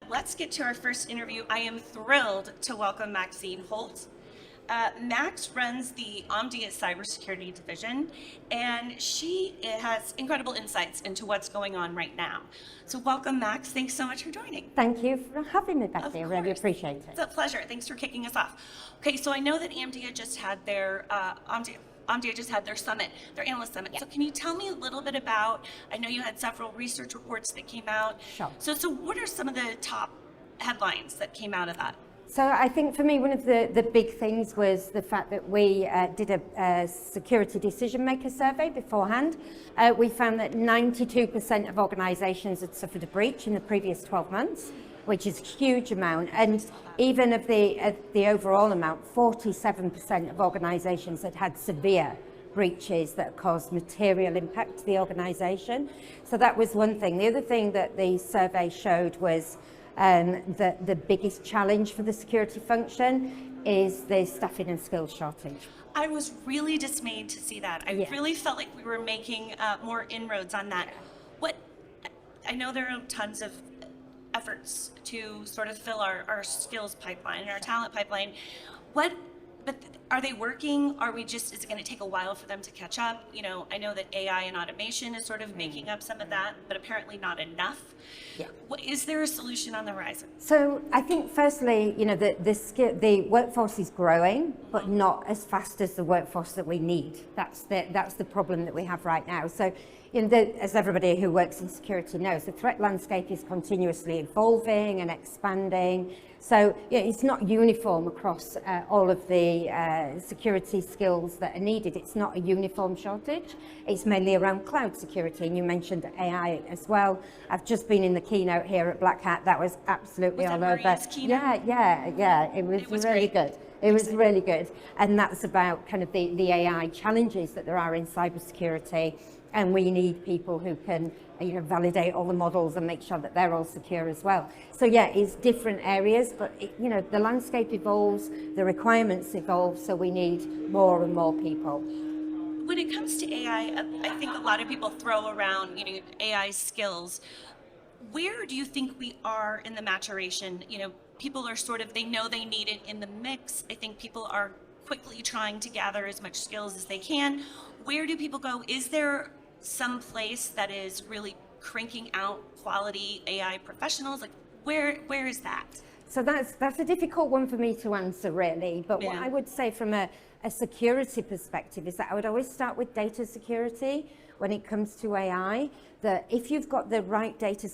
let's get to our first interview. I am thrilled to welcome Maxine Holt. Max runs the Omdia Cybersecurity division, and she has incredible insights into what's going on right now. So welcome, Max. Thanks so much for joining. Thank you for having me, Becky. I really appreciate it. It's a pleasure. Thanks for kicking us off. Okay, so I know that Omdia just had their Omdia just had their summit, their analyst summit. Yeah. So can you tell me a little bit about, I know you had several research reports that came out. Sure. So what are some of the top headlines that came out of that? So I think for me, one of the big things was the fact that we did a security decision maker survey beforehand. We found that 92% of organizations had suffered a breach in the previous 12 months, which is a huge amount. And even of the overall amount, 47% of organizations had severe breaches that caused material impact to the organization. So that was one thing. The other thing that the survey showed was the biggest challenge for the security function is the staffing and skills shortage. I was really dismayed to see that. I really felt like we were making more inroads on that. I know there are tons of efforts to sort of fill our skills pipeline and our talent pipeline. But are they working? Is it going to take a while for them to catch up? You know, I know that AI and automation is sort of making up some of that, but apparently not enough. Yeah. Is there a solution on the horizon? So I think firstly, you know, the workforce is growing, but not as fast as the workforce that we need. That's the problem that we have right now. So, you know, as everybody who works in security knows, the threat landscape is continuously evolving and expanding. So yeah, it's not uniform across all of the security skills that are needed. It's not a uniform shortage. It's mainly around cloud security, and you mentioned AI as well. I've just been in the keynote here at Black Hat. That was absolutely all over. Yeah. It was really good. It was really good. And that's about kind of the AI challenges that there are in cybersecurity. And we need people who can, you know, validate all the models and make sure that they're all secure as well. So yeah, it's different areas, but you know, the landscape evolves, the requirements evolve, so we need more and more people. When it comes to AI, I think a lot of people throw around, you know, AI skills. Where do you think we are in the maturation? You know, people are they know they need it in the mix. I think people are quickly trying to gather as much skills as they can. Where do people go? Is there some place that is really cranking out quality AI professionals? Like, where is that? So that's a difficult one for me to answer, really. But what I would say from a security perspective is that I would always start with data security when it comes to AI, that if you've got the right data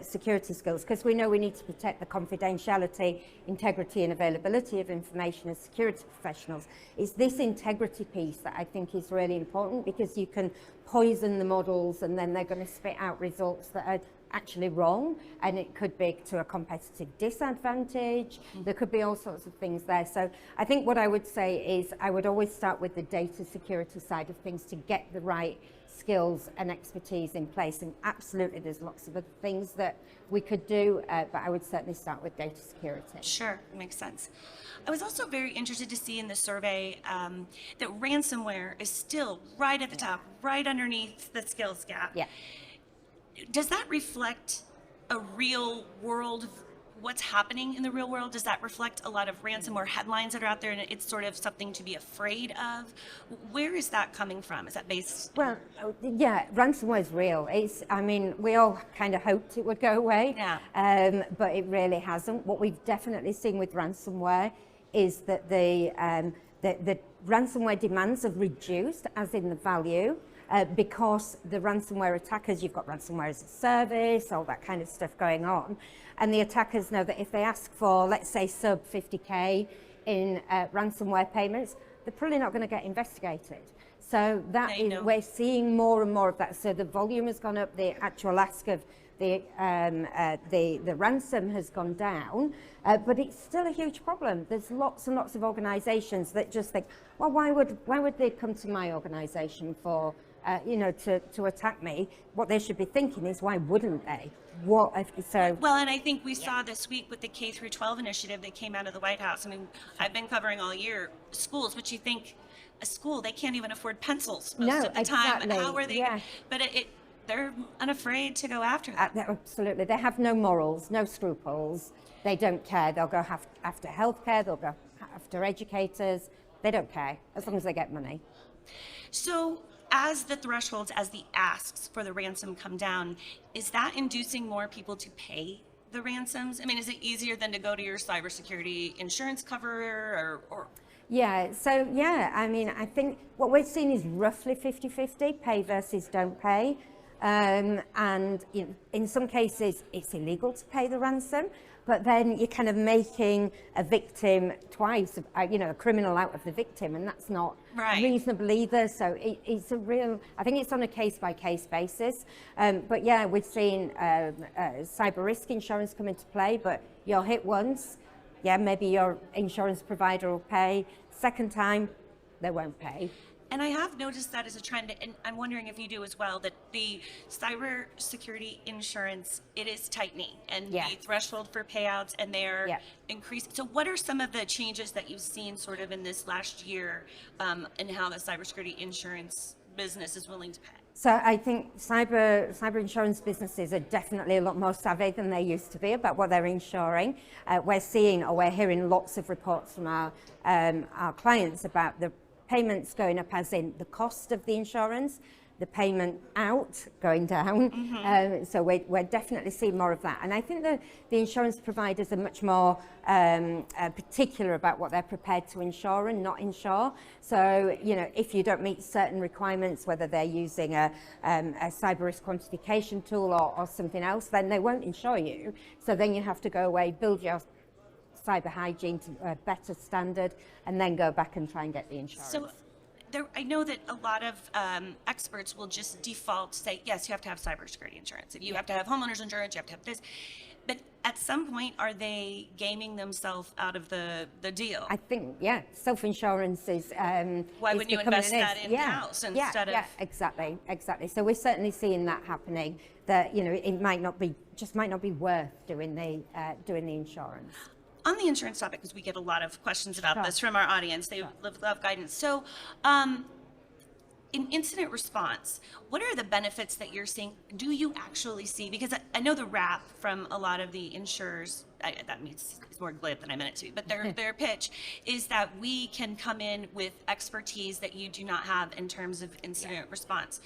security skills, because we know we need to protect the confidentiality, integrity and availability of information as security professionals, it's this integrity piece that I think is really important, because you can poison the models and then they're going to spit out results that are actually wrong, and it could be to a competitive disadvantage. There could be all sorts of things there. So I think what I would say is I would always start with the data security side of things to get the right skills and expertise in place. And absolutely there's lots of other things that we could do, but I would certainly start with data security. Sure, makes sense. I was also very interested to see in the survey that ransomware is still right at the top, right underneath the skills gap. Yeah. Does that reflect a real world, what's happening in the real world? Does that reflect a lot of ransomware headlines that are out there and it's sort of something to be afraid of? Where is that coming from? Is that based? Well, yeah, ransomware is real. I mean, we all kind of hoped it would go away, but it really hasn't. What we've definitely seen with ransomware is that the ransomware demands have reduced, as in the value, because the ransomware attackers, you've got ransomware as a service, all that kind of stuff going on. And the attackers know that if they ask for, let's say, sub 50K in ransomware payments, they're probably not going to get investigated. So we're seeing more and more of that. So the volume has gone up, the actual ask of the ransom has gone down, but it's still a huge problem. There's lots and lots of organizations that just think, well, why would they come to my organization for to attack me? What they should be thinking is, why wouldn't they? Well, and I think we saw this week with the K through 12 initiative that came out of the White House. I mean, I've been covering all year schools, but you think a school, they can't even afford pencils most of the time. How are they? Yeah. But they're unafraid to go after them. Absolutely. They have no morals, no scruples. They don't care. They'll go after healthcare, they'll go after educators. They don't care as long as they get money. So as the thresholds, as the asks for the ransom come down, is that inducing more people to pay the ransoms? I mean, is it easier than to go to your cybersecurity insurance cover or Yeah, so yeah, I mean, I think what we're seeing is roughly 50-50, pay versus don't pay. And in some cases, it's illegal to pay the ransom, but then you're kind of making a victim twice, a criminal out of the victim, and that's not Right. reasonable either. So it's a real, I think it's on a case-by-case basis. But yeah, we've seen cyber risk insurance come into play, but you're hit once, yeah, maybe your insurance provider will pay. Second time, they won't pay. And I have noticed that as a trend, and I'm wondering if you do as well, that the cybersecurity insurance, it is tightening, and Yeah. the threshold for payouts, and they're Yeah. increasing. So what are some of the changes that you've seen sort of in this last year, and how the cybersecurity insurance business is willing to pay? So I think cyber insurance businesses are definitely a lot more savvy than they used to be about what they're insuring. We're hearing lots of reports from our clients about the payments going up, as in the cost of the insurance, the payment out going down. So we're definitely seeing more of that. And I think the insurance providers are much more particular about what they're prepared to insure and not insure. So, if you don't meet certain requirements, whether they're using a cyber risk quantification tool or something else, then they won't insure you. So then you have to go away, build your cyber hygiene to a better standard, and then go back and try and get the insurance. So I know that a lot of experts will just default say, yes, you have to have cybersecurity insurance. You have to have homeowners insurance, you have to have this. But at some point, are they gaming themselves out of the deal? I think, yeah, self-insurance is Why is wouldn't you becoming invest an that is. in-house instead of... Yeah, exactly. So we're certainly seeing that happening, that, it might not be worth doing the insurance. On the insurance topic, because we get a lot of questions about Sure. this from our audience, they love guidance. So, in incident response, what are the benefits that you're seeing? Do you actually see? Because I know the rap from a lot of the insurers, that means it's more glib than I meant it to be, but their pitch is that we can come in with expertise that you do not have in terms of incident response.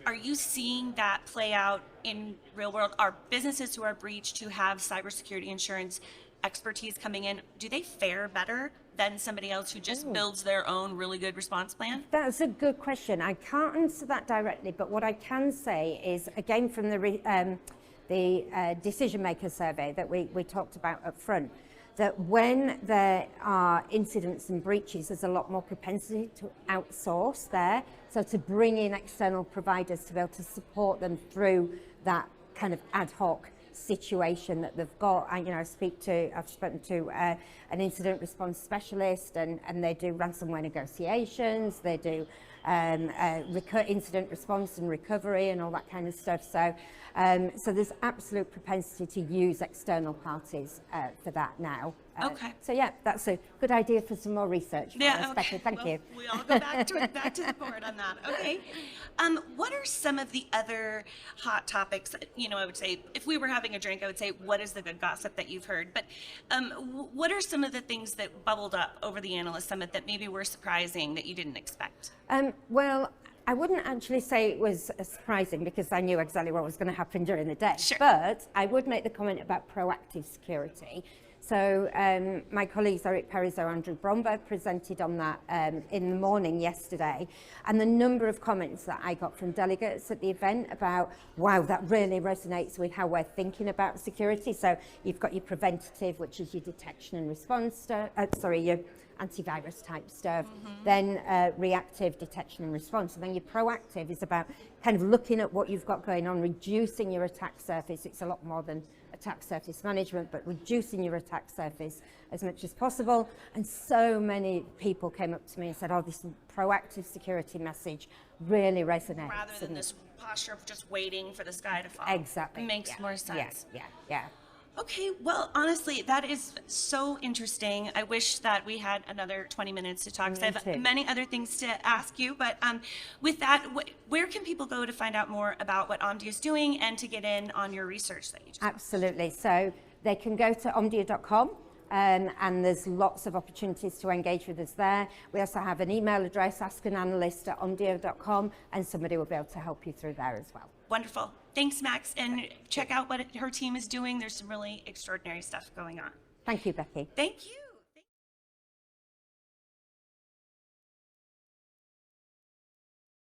Are you seeing that play out in real world? Are businesses who are breached, who have cybersecurity insurance expertise coming in, do they fare better than somebody else who just builds their own really good response plan? That's a good question. I can't answer that directly, but what I can say is, again, from the decision maker survey that we talked about up front, that when there are incidents and breaches, there's a lot more propensity to outsource there. So to bring in external providers to be able to support them through that kind of ad hoc situation that they've got. I've spoken to an incident response specialist, and they do ransomware negotiations, they do incident response and recovery and all that kind of stuff. So there's absolute propensity to use external parties for that now. Okay. So yeah, that's a good idea for some more research. Yeah, Becky. Thank you. We all go back to the board on that. Okay. What are some of the other hot topics? I would say, if we were having a drink, I would say, what is the good gossip that you've heard? But what are some of the things that bubbled up over the Analyst Summit that maybe were surprising that you didn't expect? Well, I wouldn't actually say it was surprising, because I knew exactly what was going to happen during the day. Sure. But I would make the comment about proactive security. So my colleagues Eric Perizo, Andrew Bromberg presented on that in the morning yesterday, and the number of comments that I got from delegates at the event about, wow, that really resonates with how we're thinking about security. So you've got your preventative, which is your detection and response, your antivirus type stuff, then reactive detection and response, and then your proactive is about kind of looking at what you've got going on, reducing your attack surface. It's a lot more than attack surface management, but reducing your attack surface as much as possible. And so many people came up to me and said, oh, this proactive security message really resonates. Rather than this posture of just waiting for the sky to fall. Exactly. Makes more sense. Yeah. Okay, well, honestly, that is so interesting. I wish that we had another 20 minutes to talk, 'cause I Me have too. many other things to ask you. But with that, where can people go to find out more about what Omdia is doing and to get in on your research that you just Absolutely. So they can go to omdia.com. And there's lots of opportunities to engage with us there. We also have an email address, askananalyst@omdia.com, and somebody will be able to help you through there as well. Wonderful. Thanks, Max. And check out what her team is doing. There's some really extraordinary stuff going on. Thank you, Becky. Thank you.